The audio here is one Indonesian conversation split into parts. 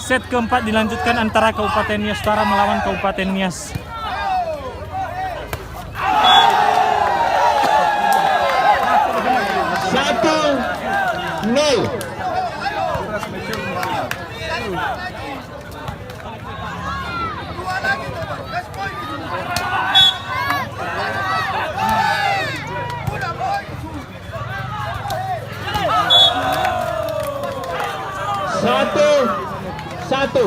Set keempat dilanjutkan antara Kabupaten Nias Utara melawan Kabupaten Nias. Satu, nol. Satu.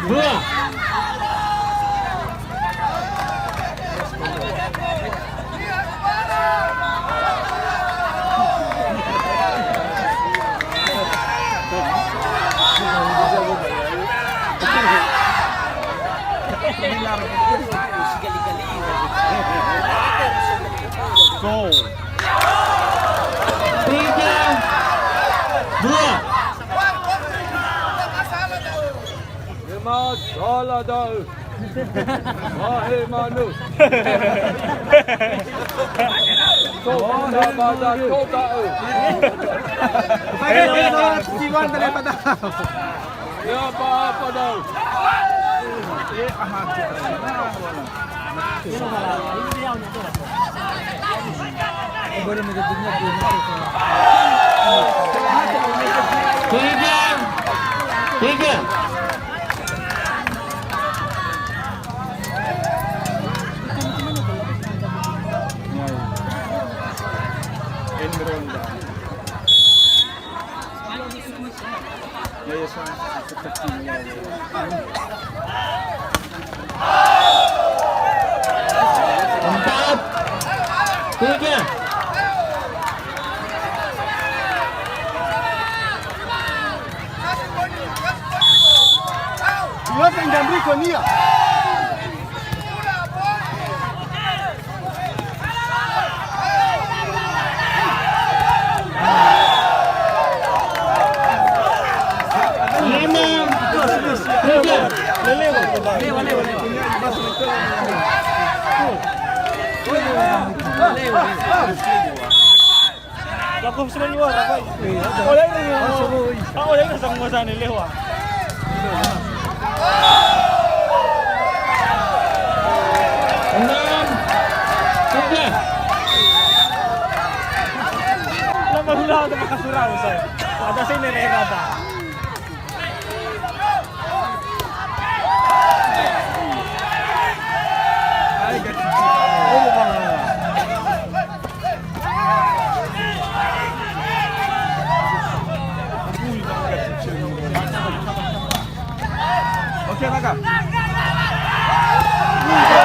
Dua. Go. 3-2. Salah dah. Wahai Manu. Salah badan kau tahu. Jiwan daripada. Ya apa dah. Tiga. Empat, tiga. Dua tenggang berikut ni ya. Lakukan semua apa? Oleh ini. Oleh ini sama sana lewat. Enam, tiga. Lama hula untuk makasurau saya. Ada sini nerada. Okey, Raka. Tiga.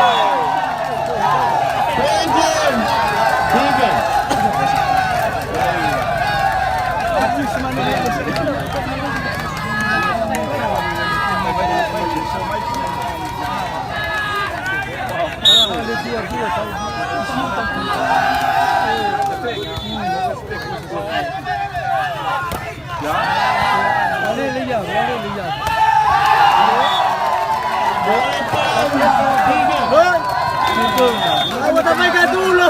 Aku tambahkan dulu.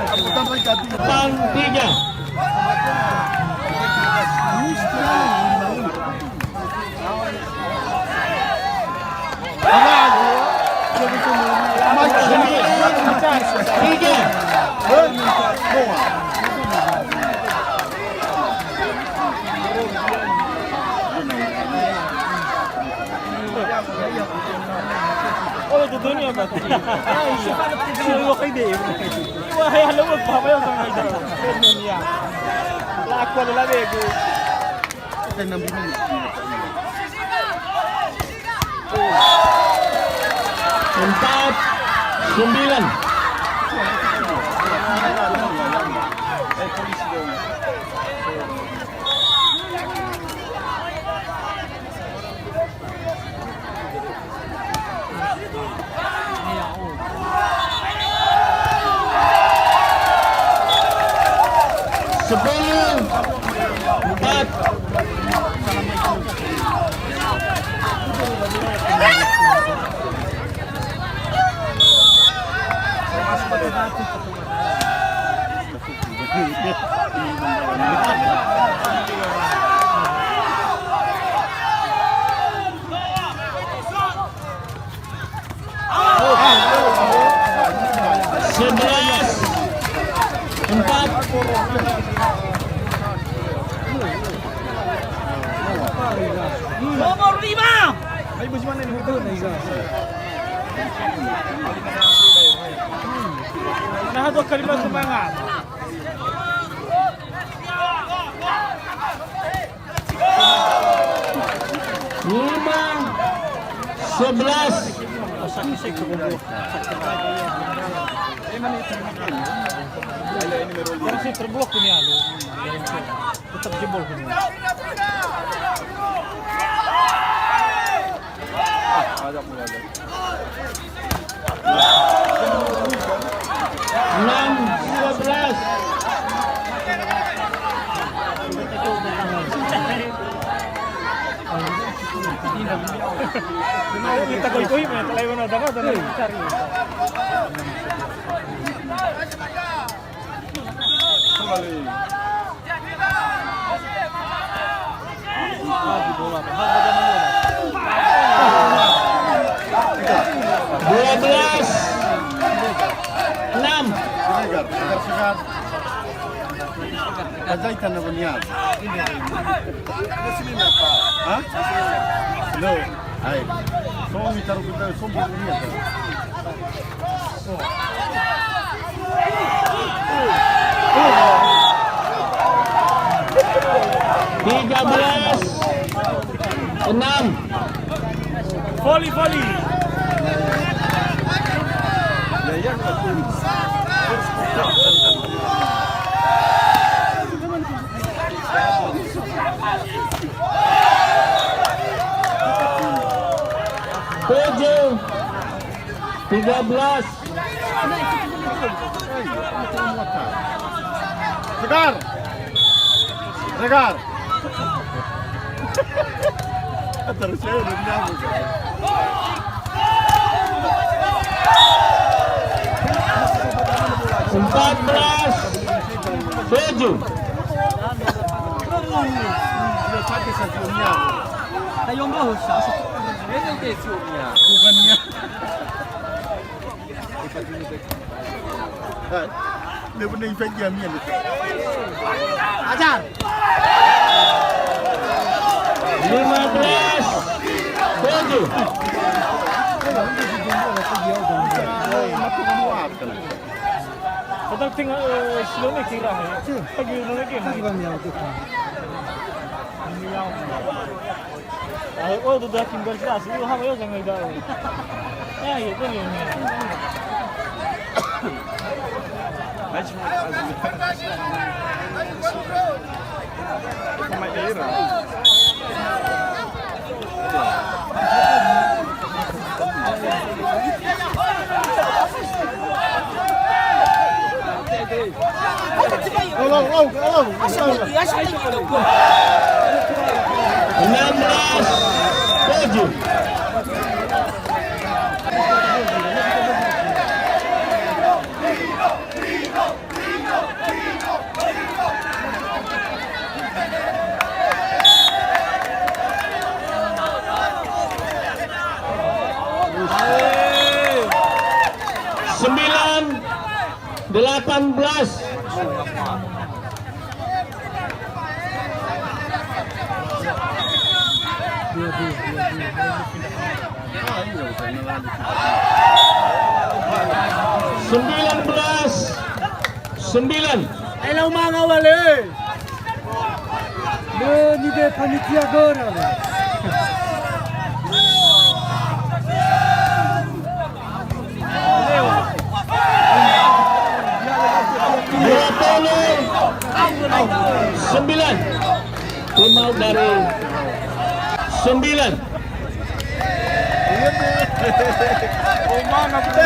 Aku tambahkan dulu. 3. Oh, itu dunia ba? Sino kay di? Wah, halawag pa ba yung mga ito? Dunia. Lakwa na lang eh. Kita yang nabi ni. 4-9. Nomor 5. Ay, bos mana ni betul ni guys. Nahadok kalimat semangat. Lima 11. Masih terblok ini alo. Tetap jebol ini. Ada pula. 6-11. Kita koi-koi me, talay mo na dapat na cari. Kembali. Bola, 12-6. Segar. Ajay tan na bunyad. Ha? No. Ay. So mi taruh kita so bunyad. 13-6. Volley. Tujuh 13. Segar. Terus saya udah nyamuk. 14-7. Sudah tadi saya sebelumnya. Tayong bahus. Bukannya. Dia benar efek jamnya. Ajar. 15-7. Padahal tinggal slow na kira eh. Pag yun na lagi. Oh, udah tinggal kelas. Itu hama yo jangan dah. Ya, itu ni. Match mo azmi. Kamay ira. Go. 16-7. Sembilan 18. Ah, iya, saya 9. Ela mga wali. Ni de panitia agora. Sembilan. Timaw dari 9. Umana po.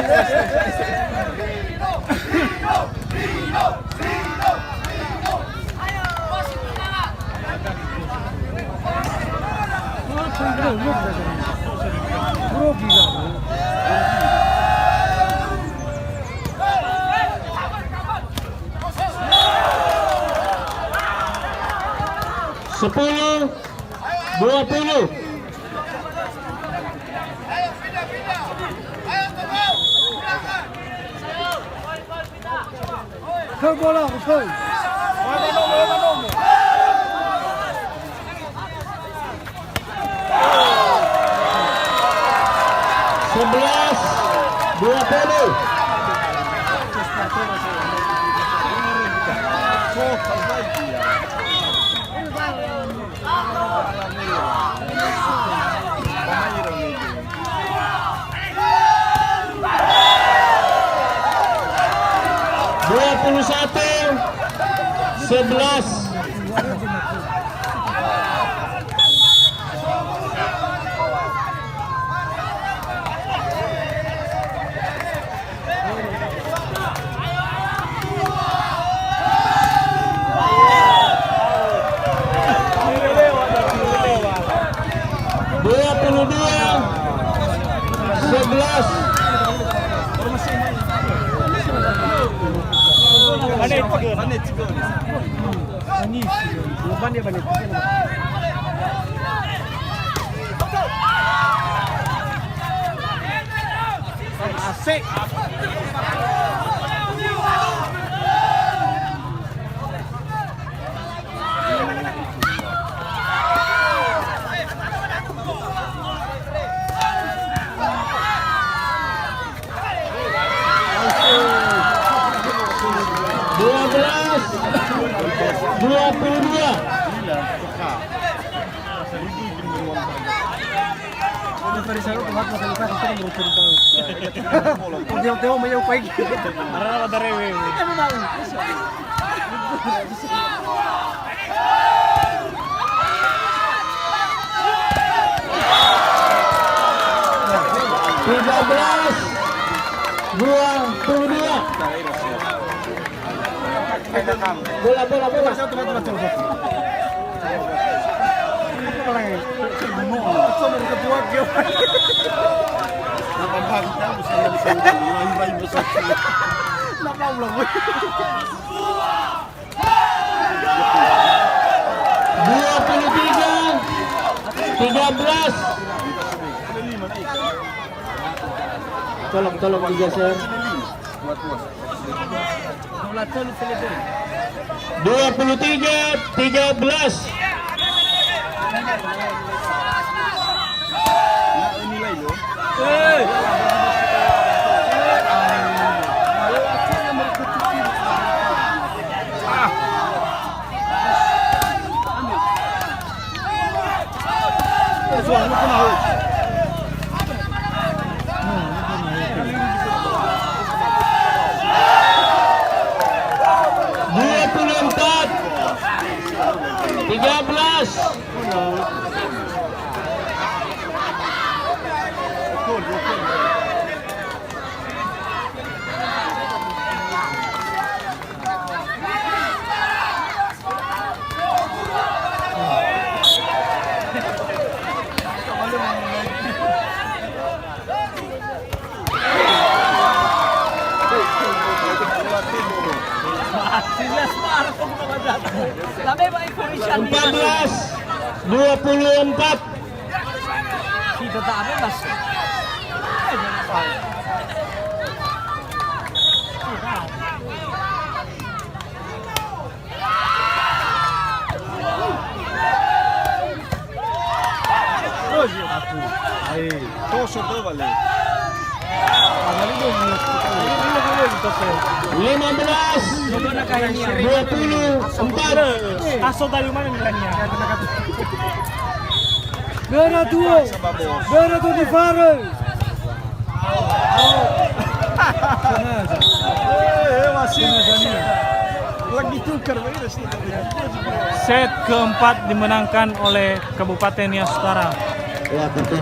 Sepuluh 20. Kau bola, kau. 11-20. Satu 11. Asik. Tengok banyak pagi. Arah ada rewe. Tiga belas 22. Bola. Dua 13. Tolong digeser. 23-13. Sampai Pak Indonesia 14-24. Tidak tak bebas. Tosho, vale. Agora ele Santos ya. 15 24. Aso dari mana nilainya? Berato di Faro. Masih lagi tukar begitu sih. Set keempat dimenangkan oleh Kabupaten Nias Utara. Ya, betul.